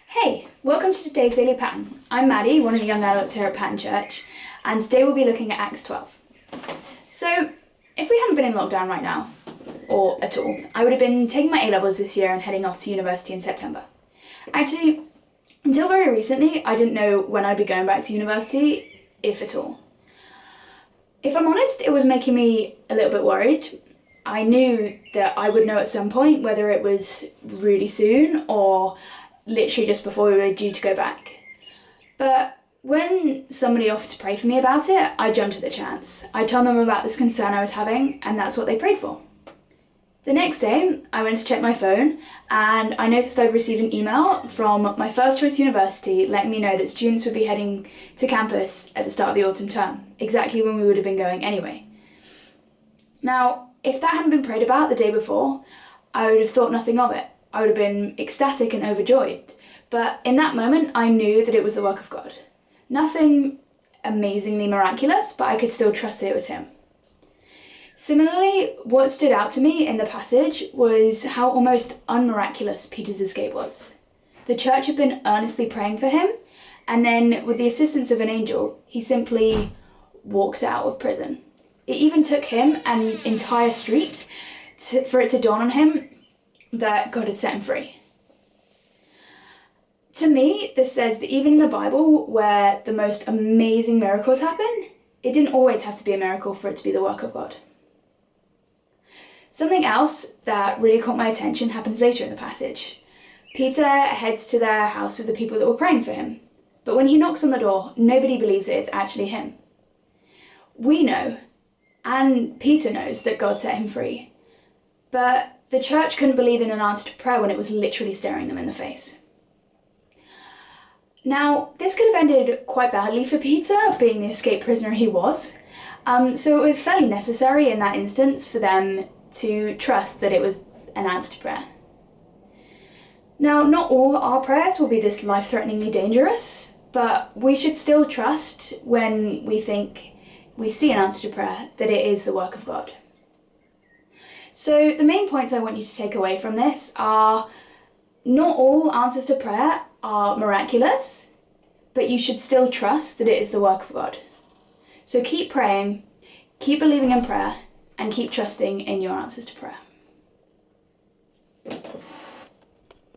Hey, welcome to today's Daily Pattern. I'm Maddie, one of the young adults here at Pattern Church, and today we'll be looking at Acts 12. So, if we hadn't been in lockdown right now, or at all, I would have been taking my A-levels this year and heading off to university in September. Actually, until very recently, I didn't know when I'd be going back to university, if at all. If I'm honest, it was making me a little bit worried. I knew that I would know at some point whether it was really soon or literally just before we were due to go back. But when somebody offered to pray for me about it, I jumped at the chance. I told them about this concern I was having, and that's what they prayed for. The next day, I went to check my phone, and I noticed I'd received an email from my first choice university letting me know that students would be heading to campus at the start of the autumn term, exactly when we would have been going anyway. Now, if that hadn't been prayed about the day before, I would have thought nothing of it. I would have been ecstatic and overjoyed. But in that moment, I knew that it was the work of God. Nothing amazingly miraculous, but I could still trust that it was Him. Similarly, what stood out to me in the passage was how almost unmiraculous Peter's escape was. The church had been earnestly praying for him, and then with the assistance of an angel, he simply walked out of prison. It even took him an entire street for it to dawn on him that God had set him free. To me, this says that even in the Bible, where the most amazing miracles happen, it didn't always have to be a miracle for it to be the work of God. Something else that really caught my attention happens later in the passage. Peter heads to their house with the people that were praying for him, but when he knocks on the door, nobody believes it's actually him. We know, and Peter knows, that God set him free, but the church couldn't believe in an answer to prayer when it was literally staring them in the face. Now, this could have ended quite badly for Peter, being the escaped prisoner he was, so it was fairly necessary in that instance for them to trust that it was an answer to prayer. Now, not all our prayers will be this life-threateningly dangerous, but we should still trust when we think we see an answer to prayer that it is the work of God. So the main points I want you to take away from this are: not all answers to prayer are miraculous, but you should still trust that it is the work of God. So keep praying, keep believing in prayer, and keep trusting in your answers to prayer.